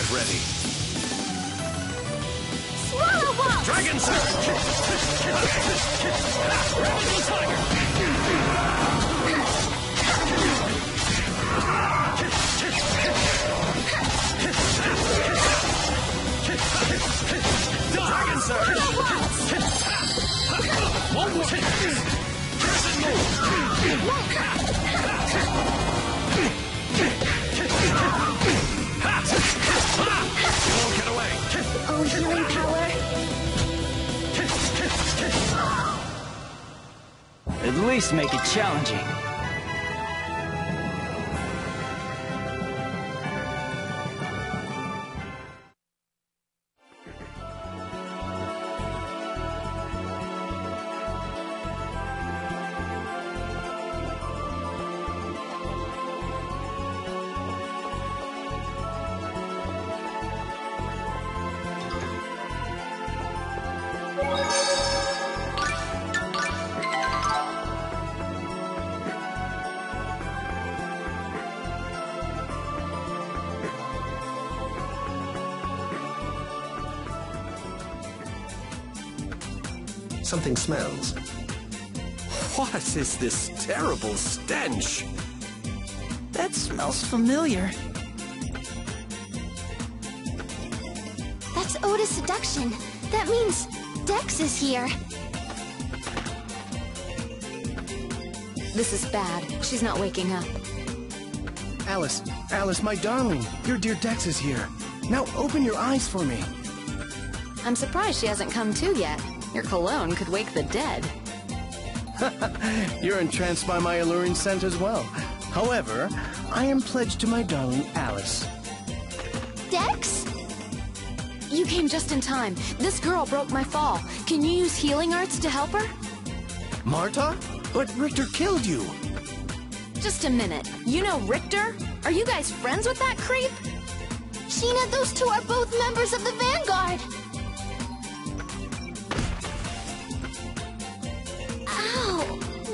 Get ready. Swallow Waltz! Dragon Surge! Revenue Tiger! Dragon Surge! One more! Crescent Move! You won't get away! Oh, healing power! At least make it challenging. Something smells. What is this terrible stench? That smells familiar. That's Oda's seduction. That means Dex is here. This is bad. She's not waking up. Alice, my darling, your dear Dex is here. Now open your eyes for me. I'm surprised she hasn't come to yet. Your cologne could wake the dead. You're entranced by my alluring scent as well. However, I am pledged to my darling Alice. Dex? You came just in time. This girl broke my fall. Can you use healing arts to help her? Marta? But Richter killed you. Just a minute. You know Richter? Are you guys friends with that creep? Sheena, those two are both members of the Vanguard. Ow!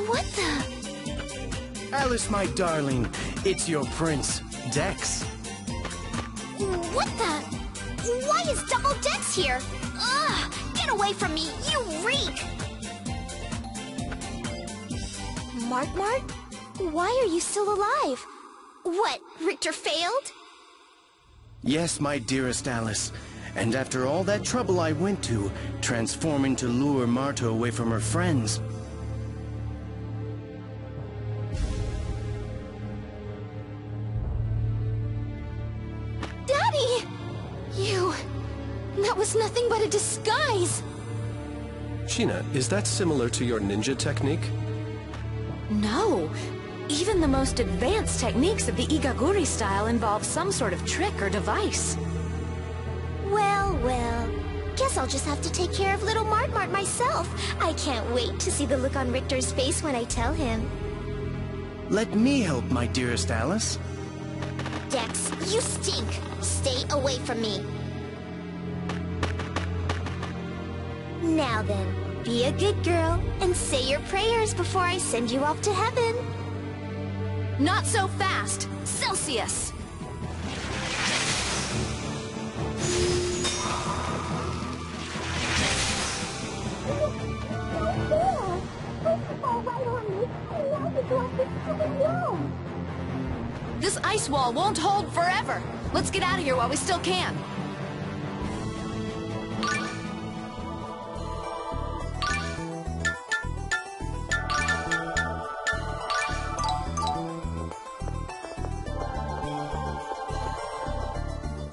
What the? Alice, my darling, it's your prince, Dex. What the? Why is Double Dex here? Ugh! Get away from me, you reek! Mart? Why are you still alive? What, Richter failed? Yes, my dearest Alice. And after all that trouble I went to, transforming to lure Marta away from her friends. Daddy! That was nothing but a disguise! Sheena, is that similar to your ninja technique? No. Even the most advanced techniques of the Igaguri style involve some sort of trick or device. Well. Guess I'll just have to take care of little Mart myself. I can't wait to see the look on Richter's face when I tell him. Let me help, my dearest Alice. Dex, you stink. Stay away from me. Now then, be a good girl and say your prayers before I send you off to heaven. Not so fast! Celsius! This ice wall won't hold forever! Let's get out of here while we still can!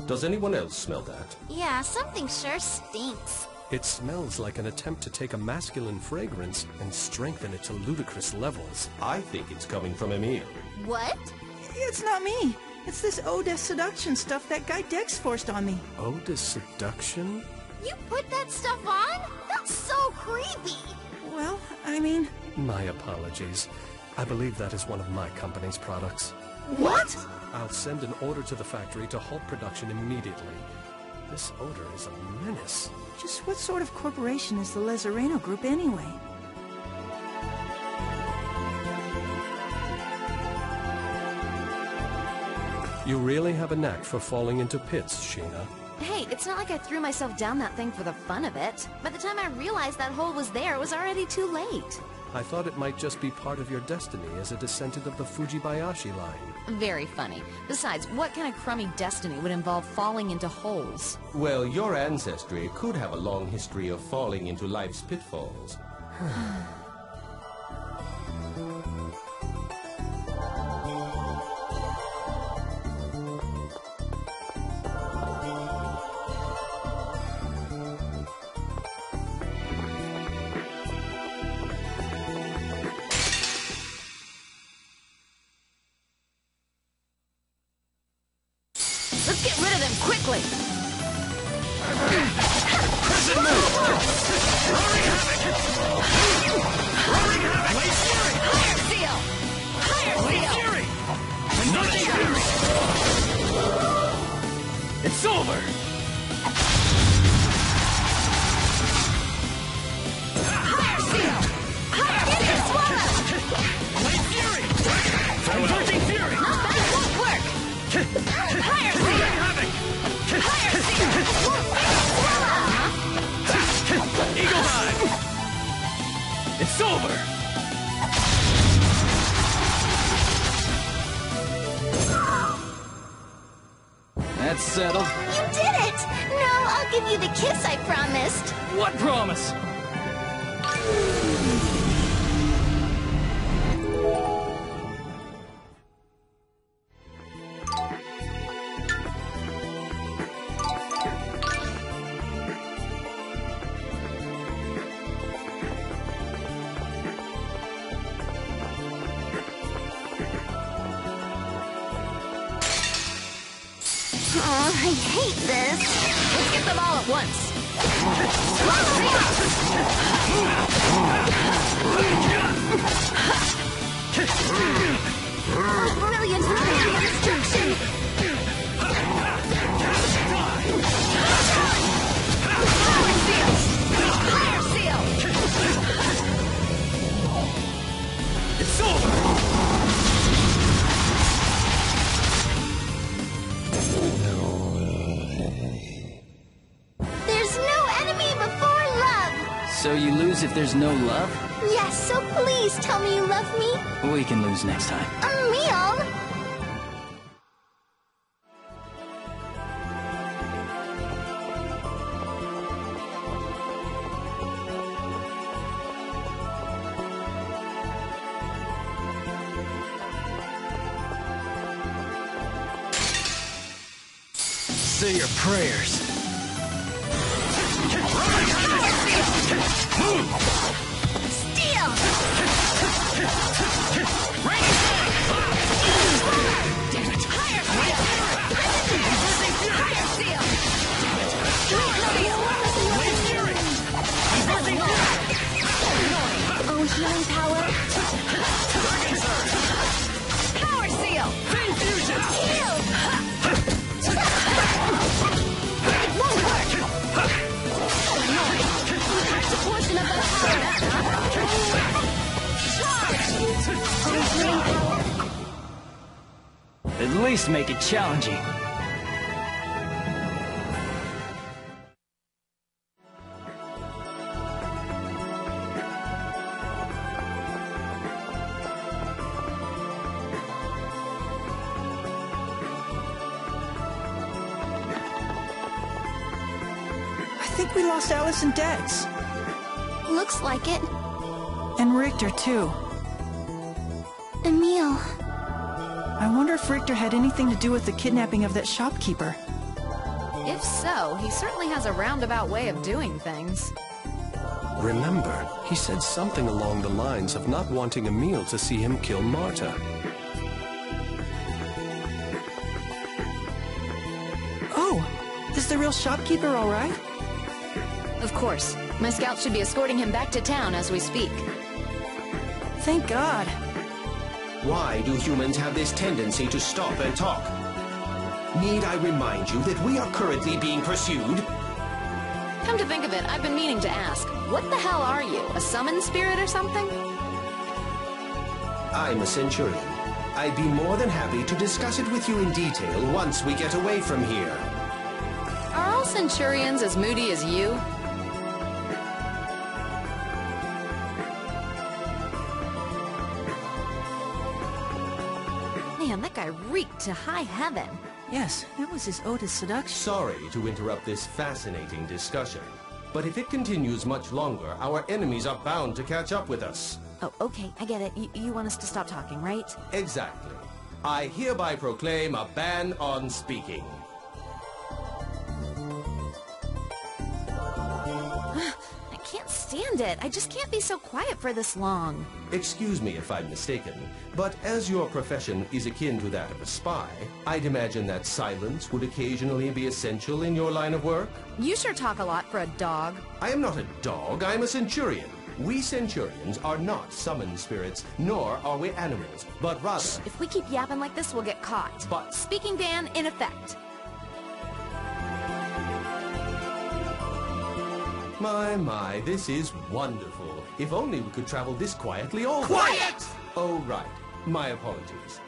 Does anyone else smell that? Yeah, something sure stinks. It smells like an attempt to take a masculine fragrance and strengthen it to ludicrous levels. I think it's coming from Emil. What? It's not me. It's this Oda seduction stuff that guy Dex forced on me. Oda seduction? You put that stuff on? That's so creepy. Well, I mean... My apologies. I believe that is one of my company's products. What? I'll send an order to the factory to halt production immediately. This odor is a menace. Just what sort of corporation is the Lazareno Group anyway? You really have a knack for falling into pits, Sheena. Hey, it's not like I threw myself down that thing for the fun of it. By the time I realized that hole was there, it was already too late. I thought it might just be part of your destiny as a descendant of the Fujibayashi line. Very funny. Besides, what kind of crummy destiny would involve falling into holes? Well, your ancestry could have a long history of falling into life's pitfalls. Let's get rid of them quickly! Present move! Roaring havoc! Roaring havoc! Blaze fury! Higher seal! Higher seal! Fury! Another fury! It's over! Higher seal! Higher seal! Swallow! Blaze fury! Converging fury! Not bad, won't work! Higher seal! Roaring havoc! Higher seal! Swallow! Eagle Eye! It's over! That's settled. You did it! Now I'll give you the kiss I promised. What promise? Oh, I hate this. Let's get them all at once! Oh, brilliant brilliant destruction! Higher seal! Higher seal! It's over! There's no enemy before love! So you lose if there's no love? Yes, so please tell me you love me. We can lose next time. Emil! Say your prayers. Steel! Higher seal! Oh, healing power! Power seal! Heal! It won't work! That's a portion of that power, huh? At least make it challenging. I think we lost Alice and Dex. Looks like it. And Richter, too. Emil. I wonder if Richter had anything to do with the kidnapping of that shopkeeper. If so, he certainly has a roundabout way of doing things. Remember, he said something along the lines of not wanting Emil to see him kill Marta. Oh, is the real shopkeeper all right? Of course. My scouts should be escorting him back to town as we speak. Thank God. Why do humans have this tendency to stop and talk? Need I remind you that we are currently being pursued? Come to think of it, I've been meaning to ask, what the hell are you? A summon spirit or something? I'm a centurion. I'd be more than happy to discuss it with you in detail once we get away from here. Are all Centurions as moody as you? Man, that guy reeked to high heaven. Yes, that was his ode to seduction. Sorry to interrupt this fascinating discussion, but if it continues much longer, our enemies are bound to catch up with us. Oh, okay, I get it. You want us to stop talking, right? Exactly. I hereby proclaim a ban on speaking. I can't stand it. I just can't be so quiet for this long. Excuse me if I'm mistaken, but as your profession is akin to that of a spy, I'd imagine that silence would occasionally be essential in your line of work? You sure talk a lot for a dog. I am not a dog, I'm a Centurion. We Centurions are not summoned spirits, nor are we animals, but rather... If we keep yapping like this, we'll get caught. But... Speaking ban in effect. My, this is wonderful. If only we could travel this quietly all... Quiet! Oh, right. My apologies.